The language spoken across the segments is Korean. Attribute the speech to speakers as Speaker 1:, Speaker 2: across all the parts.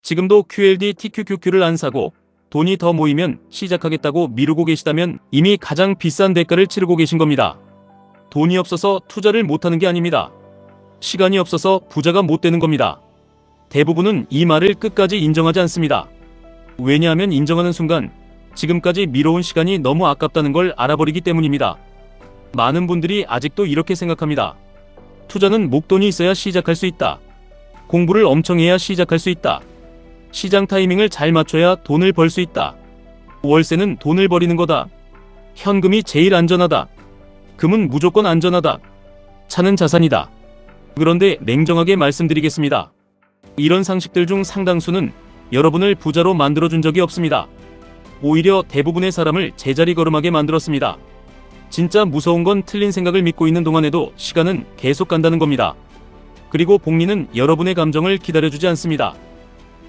Speaker 1: 지금도 QLD TQQQ를 안 사고 돈이 더 모이면 시작하겠다고 미루고 계시다면 이미 가장 비싼 대가를 치르고 계신 겁니다. 돈이 없어서 투자를 못하는 게 아닙니다. 시간이 없어서 부자가 못 되는 겁니다. 대부분은 이 말을 끝까지 인정하지 않습니다. 왜냐하면 인정하는 순간 지금까지 미뤄온 시간이 너무 아깝다는 걸 알아버리기 때문입니다. 많은 분들이 아직도 이렇게 생각합니다. 투자는 목돈이 있어야 시작할 수 있다. 공부를 엄청 해야 시작할 수 있다. 시장 타이밍을 잘 맞춰야 돈을 벌 수 있다. 월세는 돈을 버리는 거다. 현금이 제일 안전하다. 금은 무조건 안전하다. 차는 자산이다. 그런데 냉정하게 말씀드리겠습니다. 이런 상식들 중 상당수는 여러분을 부자로 만들어준 적이 없습니다. 오히려 대부분의 사람을 제자리 걸음하게 만들었습니다. 진짜 무서운 건 틀린 생각을 믿고 있는 동안에도 시간은 계속 간다는 겁니다. 그리고 복리는 여러분의 감정을 기다려주지 않습니다.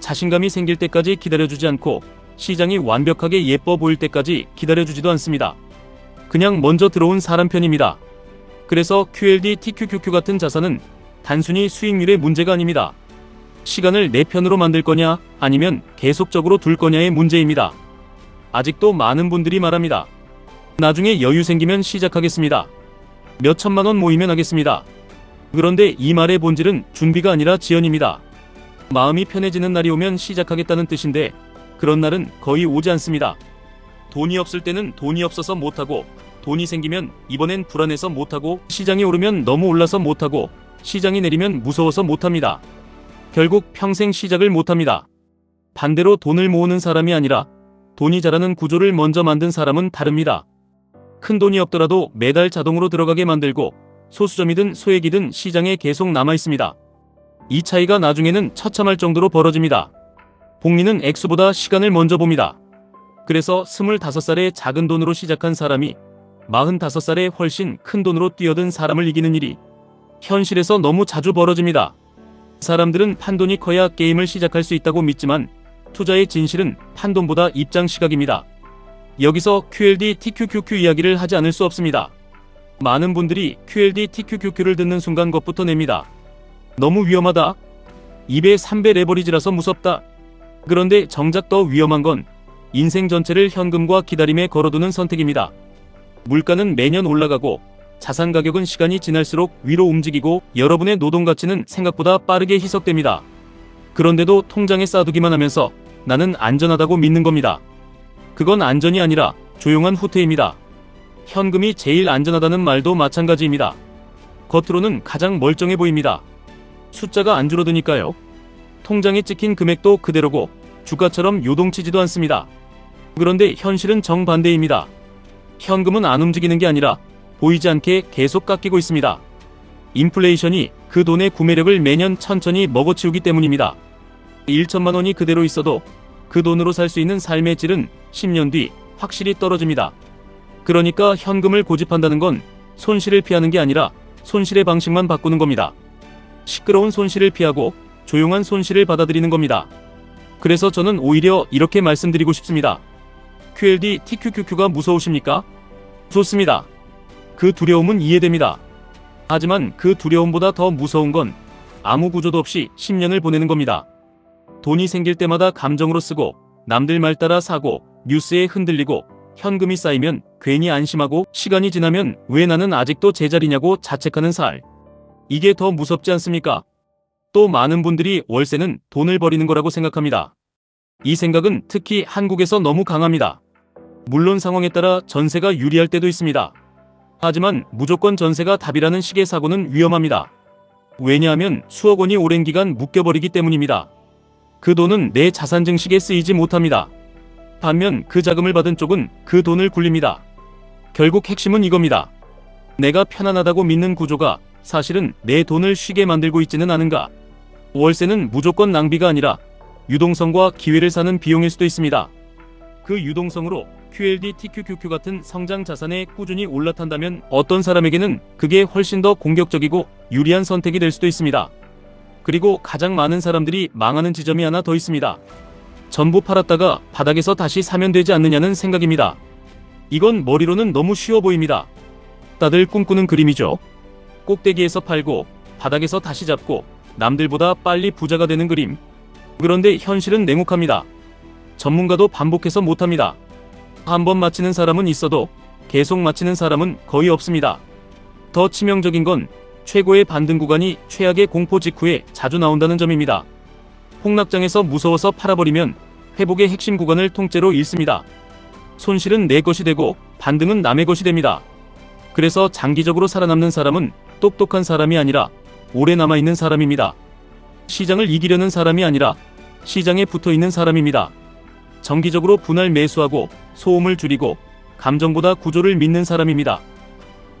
Speaker 1: 자신감이 생길 때까지 기다려주지 않고 시장이 완벽하게 예뻐 보일 때까지 기다려주지도 않습니다. 그냥 먼저 들어온 사람 편입니다. 그래서 QLD, TQQQ 같은 자산은 단순히 수익률의 문제가 아닙니다. 시간을 내 편으로 만들 거냐 아니면 계속적으로 둘 거냐의 문제입니다. 아직도 많은 분들이 말합니다. 나중에 여유 생기면 시작하겠습니다. 몇 천만 원 모이면 하겠습니다. 그런데 이 말의 본질은 준비가 아니라 지연입니다. 마음이 편해지는 날이 오면 시작하겠다는 뜻인데 그런 날은 거의 오지 않습니다. 돈이 없을 때는 돈이 없어서 못하고, 돈이 생기면 이번엔 불안해서 못하고, 시장이 오르면 너무 올라서 못하고, 시장이 내리면 무서워서 못합니다. 결국 평생 시작을 못합니다. 반대로 돈을 모으는 사람이 아니라 돈이 자라는 구조를 먼저 만든 사람은 다릅니다. 큰 돈이 없더라도 매달 자동으로 들어가게 만들고 소수점이든 소액이든 시장에 계속 남아있습니다. 이 차이가 나중에는 처참할 정도로 벌어집니다. 복리는 액수보다 시간을 먼저 봅니다. 그래서 25살에 작은 돈으로 시작한 사람이 45살에 훨씬 큰 돈으로 뛰어든 사람을 이기는 일이 현실에서 너무 자주 벌어집니다. 사람들은 판돈이 커야 게임을 시작할 수 있다고 믿지만 투자의 진실은 판돈보다 입장 시각입니다. 여기서 QLD, TQQQ 이야기를 하지 않을 수 없습니다. 많은 분들이 QLD, TQQQ를 듣는 순간 겁부터 냅니다. 너무 위험하다. 2배, 3배 레버리지라서 무섭다. 그런데 정작 더 위험한 건 인생 전체를 현금과 기다림에 걸어두는 선택입니다. 물가는 매년 올라가고 자산 가격은 시간이 지날수록 위로 움직이고 여러분의 노동 가치는 생각보다 빠르게 희석됩니다. 그런데도 통장에 쌓아두기만 하면서 나는 안전하다고 믿는 겁니다. 그건 안전이 아니라 조용한 후퇴입니다. 현금이 제일 안전하다는 말도 마찬가지입니다. 겉으로는 가장 멀쩡해 보입니다. 숫자가 안 줄어드니까요. 통장에 찍힌 금액도 그대로고 주가처럼 요동치지도 않습니다. 그런데 현실은 정반대입니다. 현금은 안 움직이는 게 아니라 보이지 않게 계속 깎이고 있습니다. 인플레이션이 그 돈의 구매력을 매년 천천히 먹어치우기 때문입니다. 1천만 원이 그대로 있어도 그 돈으로 살 수 있는 삶의 질은 10년 뒤 확실히 떨어집니다. 그러니까 현금을 고집한다는 건 손실을 피하는 게 아니라 손실의 방식만 바꾸는 겁니다. 시끄러운 손실을 피하고 조용한 손실을 받아들이는 겁니다. 그래서 저는 오히려 이렇게 말씀드리고 싶습니다. QLD, TQQQ가 무서우십니까? 좋습니다. 그 두려움은 이해됩니다. 하지만 그 두려움보다 더 무서운 건 아무 구조도 없이 10년을 보내는 겁니다. 돈이 생길 때마다 감정으로 쓰고 남들 말 따라 사고 뉴스에 흔들리고 현금이 쌓이면 괜히 안심하고 시간이 지나면 왜 나는 아직도 제자리냐고 자책하는 살. 이게 더 무섭지 않습니까? 또 많은 분들이 월세는 돈을 버리는 거라고 생각합니다. 이 생각은 특히 한국에서 너무 강합니다. 물론 상황에 따라 전세가 유리할 때도 있습니다. 하지만 무조건 전세가 답이라는 식의 사고는 위험합니다. 왜냐하면 수억 원이 오랜 기간 묶여버리기 때문입니다. 그 돈은 내 자산 증식에 쓰이지 못합니다. 반면 그 자금을 받은 쪽은 그 돈을 굴립니다. 결국 핵심은 이겁니다. 내가 편안하다고 믿는 구조가 사실은 내 돈을 쉬게 만들고 있지는 않은가. 월세는 무조건 낭비가 아니라 유동성과 기회를 사는 비용일 수도 있습니다. 그 유동성으로 QLD, TQQQ 같은 성장 자산에 꾸준히 올라탄다면 어떤 사람에게는 그게 훨씬 더 공격적이고 유리한 선택이 될 수도 있습니다. 그리고 가장 많은 사람들이 망하는 지점이 하나 더 있습니다. 전부 팔았다가 바닥에서 다시 사면 되지 않느냐는 생각입니다. 이건 머리로는 너무 쉬워 보입니다. 다들 꿈꾸는 그림이죠. 꼭대기에서 팔고 바닥에서 다시 잡고 남들보다 빨리 부자가 되는 그림. 그런데 현실은 냉혹합니다. 전문가도 반복해서 못합니다. 한 번 맞히는 사람은 있어도 계속 맞히는 사람은 거의 없습니다. 더 치명적인 건 최고의 반등 구간이 최악의 공포 직후에 자주 나온다는 점입니다. 폭락장에서 무서워서 팔아버리면 회복의 핵심 구간을 통째로 잃습니다. 손실은 내 것이 되고 반등은 남의 것이 됩니다. 그래서 장기적으로 살아남는 사람은 똑똑한 사람이 아니라 오래 남아있는 사람입니다. 시장을 이기려는 사람이 아니라 시장에 붙어있는 사람입니다. 정기적으로 분할 매수하고 소음을 줄이고 감정보다 구조를 믿는 사람입니다.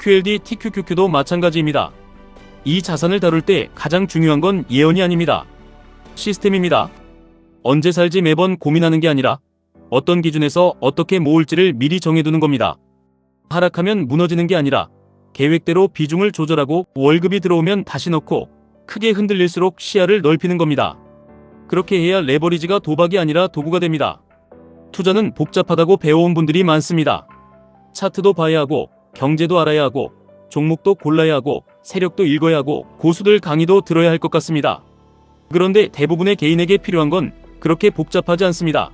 Speaker 1: QLD, TQQQ도 마찬가지입니다. 이 자산을 다룰 때 가장 중요한 건 예언이 아닙니다. 시스템입니다. 언제 살지 매번 고민하는 게 아니라 어떤 기준에서 어떻게 모을지를 미리 정해두는 겁니다. 하락하면 무너지는 게 아니라 계획대로 비중을 조절하고 월급이 들어오면 다시 넣고 크게 흔들릴수록 시야를 넓히는 겁니다. 그렇게 해야 레버리지가 도박이 아니라 도구가 됩니다. 투자는 복잡하다고 배워온 분들이 많습니다. 차트도 봐야 하고 경제도 알아야 하고 종목도 골라야 하고 세력도 읽어야 하고 고수들 강의도 들어야 할 것 같습니다. 그런데 대부분의 개인에게 필요한 건 그렇게 복잡하지 않습니다.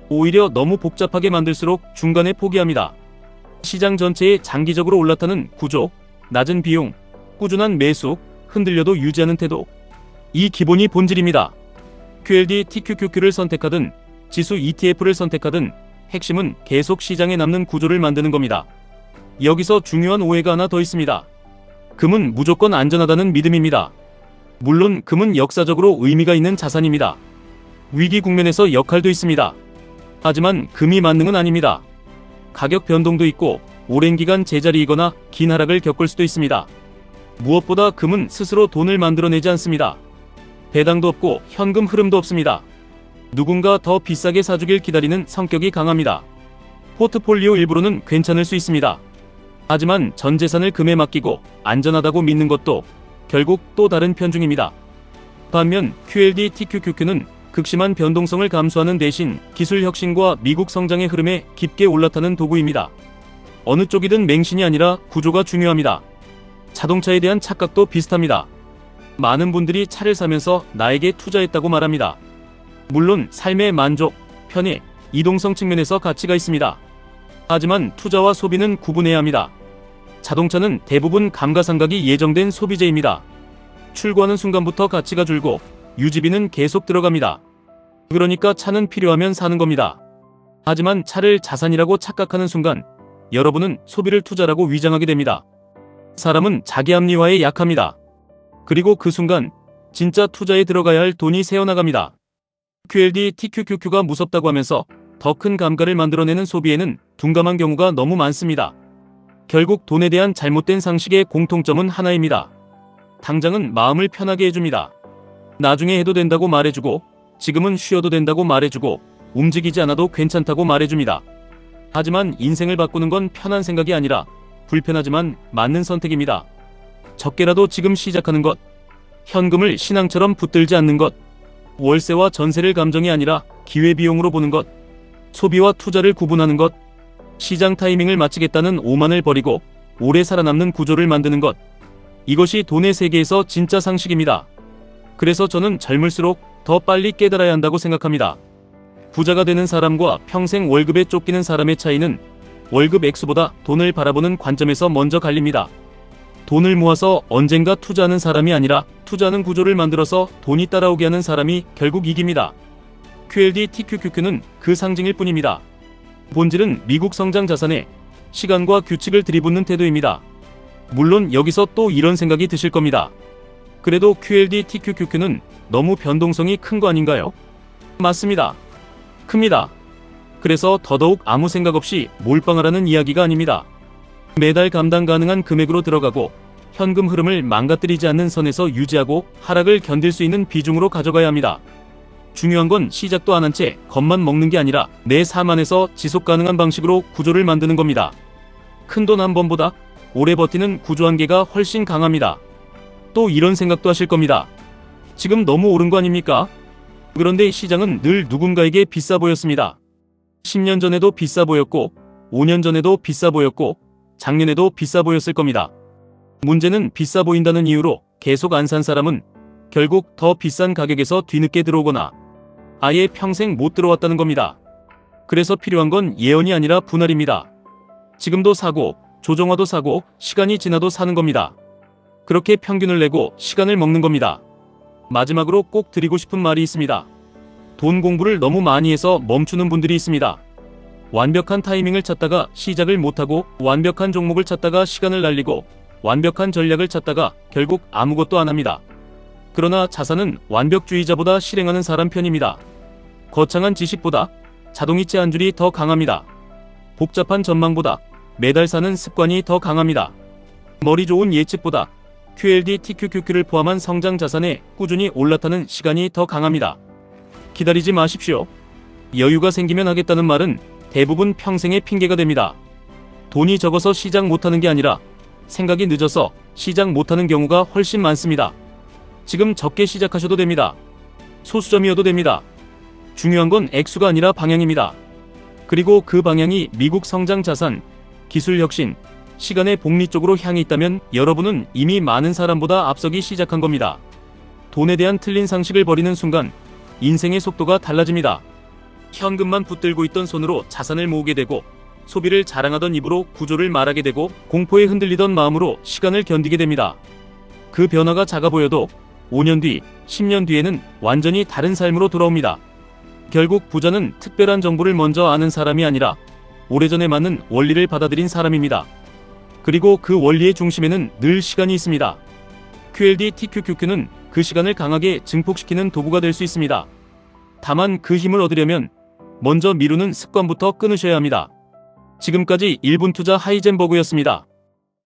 Speaker 1: 오히려 너무 복잡하게 만들수록 중간에 포기합니다. 시장 전체에 장기적으로 올라타는 구조, 낮은 비용, 꾸준한 매수, 흔들려도 유지하는 태도. 이 기본이 본질입니다. QLD, TQQQ를 선택하든 지수 ETF를 선택하든 핵심은 계속 시장에 남는 구조를 만드는 겁니다. 여기서 중요한 오해가 하나 더 있습니다. 금은 무조건 안전하다는 믿음입니다. 물론 금은 역사적으로 의미가 있는 자산입니다. 위기 국면에서 역할도 있습니다. 하지만 금이 만능은 아닙니다. 가격 변동도 있고 오랜 기간 제자리이거나 긴 하락을 겪을 수도 있습니다. 무엇보다 금은 스스로 돈을 만들어내지 않습니다. 배당도 없고 현금 흐름도 없습니다. 누군가 더 비싸게 사주길 기다리는 성격이 강합니다. 포트폴리오 일부로는 괜찮을 수 있습니다. 하지만 전 재산을 금에 맡기고 안전하다고 믿는 것도 결국 또 다른 편중입니다. 반면 QLD, TQQQ는 극심한 변동성을 감수하는 대신 기술 혁신과 미국 성장의 흐름에 깊게 올라타는 도구입니다. 어느 쪽이든 맹신이 아니라 구조가 중요합니다. 자동차에 대한 착각도 비슷합니다. 많은 분들이 차를 사면서 나에게 투자했다고 말합니다. 물론 삶의 만족, 편의, 이동성 측면에서 가치가 있습니다. 하지만 투자와 소비는 구분해야 합니다. 자동차는 대부분 감가상각이 예정된 소비재입니다. 출고하는 순간부터 가치가 줄고 유지비는 계속 들어갑니다. 그러니까 차는 필요하면 사는 겁니다. 하지만 차를 자산이라고 착각하는 순간 여러분은 소비를 투자라고 위장하게 됩니다. 사람은 자기 합리화에 약합니다. 그리고 그 순간 진짜 투자에 들어가야 할 돈이 새어나갑니다. QLD, TQQQ가 무섭다고 하면서 더 큰 감가를 만들어내는 소비에는 둔감한 경우가 너무 많습니다. 결국 돈에 대한 잘못된 상식의 공통점은 하나입니다. 당장은 마음을 편하게 해줍니다. 나중에 해도 된다고 말해주고 지금은 쉬어도 된다고 말해주고 움직이지 않아도 괜찮다고 말해줍니다. 하지만 인생을 바꾸는 건 편한 생각이 아니라 불편하지만 맞는 선택입니다. 적게라도 지금 시작하는 것, 현금을 신앙처럼 붙들지 않는 것, 월세와 전세를 감정이 아니라 기회비용으로 보는 것, 소비와 투자를 구분하는 것, 시장 타이밍을 맞추겠다는 오만을 버리고 오래 살아남는 구조를 만드는 것, 이것이 돈의 세계에서 진짜 상식입니다. 그래서 저는 젊을수록 더 빨리 깨달아야 한다고 생각합니다. 부자가 되는 사람과 평생 월급에 쫓기는 사람의 차이는 월급 액수보다 돈을 바라보는 관점에서 먼저 갈립니다. 돈을 모아서 언젠가 투자하는 사람이 아니라 투자하는 구조를 만들어서 돈이 따라오게 하는 사람이 결국 이깁니다. QLD, TQQQ는 그 상징일 뿐입니다. 본질은 미국 성장 자산에 시간과 규칙을 들이붓는 태도입니다. 물론 여기서 또 이런 생각이 드실 겁니다. 그래도 QLD, TQQQ는 너무 변동성이 큰 거 아닌가요? 맞습니다. 큽니다. 그래서 더더욱 아무 생각 없이 몰빵하라는 이야기가 아닙니다. 매달 감당 가능한 금액으로 들어가고 현금 흐름을 망가뜨리지 않는 선에서 유지하고 하락을 견딜 수 있는 비중으로 가져가야 합니다. 중요한 건 시작도 안 한 채 겁만 먹는 게 아니라 내 삶 안에서 지속 가능한 방식으로 구조를 만드는 겁니다. 큰돈 한 번보다 오래 버티는 구조 한계가 훨씬 강합니다. 또 이런 생각도 하실 겁니다. 지금 너무 오른 거 아닙니까? 그런데 시장은 늘 누군가에게 비싸 보였습니다. 10년 전에도 비싸 보였고 5년 전에도 비싸 보였고 작년에도 비싸 보였을 겁니다. 문제는 비싸 보인다는 이유로 계속 안 산 사람은 결국 더 비싼 가격에서 뒤늦게 들어오거나 아예 평생 못 들어왔다는 겁니다. 그래서 필요한 건 예언이 아니라 분할입니다. 지금도 사고, 조정화도 사고, 시간이 지나도 사는 겁니다. 그렇게 평균을 내고 시간을 먹는 겁니다. 마지막으로 꼭 드리고 싶은 말이 있습니다. 돈 공부를 너무 많이 해서 멈추는 분들이 있습니다. 완벽한 타이밍을 찾다가 시작을 못하고, 완벽한 종목을 찾다가 시간을 날리고, 완벽한 전략을 찾다가 결국 아무것도 안 합니다. 그러나 자산은 완벽주의자보다 실행하는 사람 편입니다. 거창한 지식보다 자동이체 한 줄이 더 강합니다. 복잡한 전망보다 매달 사는 습관이 더 강합니다. 머리 좋은 예측보다 QLD, TQQQ를 포함한 성장 자산에 꾸준히 올라타는 시간이 더 강합니다. 기다리지 마십시오. 여유가 생기면 하겠다는 말은 대부분 평생의 핑계가 됩니다. 돈이 적어서 시작 못하는 게 아니라 생각이 늦어서 시작 못하는 경우가 훨씬 많습니다. 지금 적게 시작하셔도 됩니다. 소수점이어도 됩니다. 중요한 건 액수가 아니라 방향입니다. 그리고 그 방향이 미국 성장 자산, 기술 혁신, 시간의 복리 쪽으로 향해 있다면 여러분은 이미 많은 사람보다 앞서기 시작한 겁니다. 돈에 대한 틀린 상식을 버리는 순간 인생의 속도가 달라집니다. 현금만 붙들고 있던 손으로 자산을 모으게 되고, 소비를 자랑하던 입으로 구조를 말하게 되고, 공포에 흔들리던 마음으로 시간을 견디게 됩니다. 그 변화가 작아 보여도 5년 뒤, 10년 뒤에는 완전히 다른 삶으로 돌아옵니다. 결국 부자는 특별한 정보를 먼저 아는 사람이 아니라 오래전에 맞는 원리를 받아들인 사람입니다. 그리고 그 원리의 중심에는 늘 시간이 있습니다. QLD, TQQQ는 그 시간을 강하게 증폭시키는 도구가 될 수 있습니다. 다만 그 힘을 얻으려면 먼저 미루는 습관부터 끊으셔야 합니다. 지금까지 1분 투자 하이젠버그였습니다.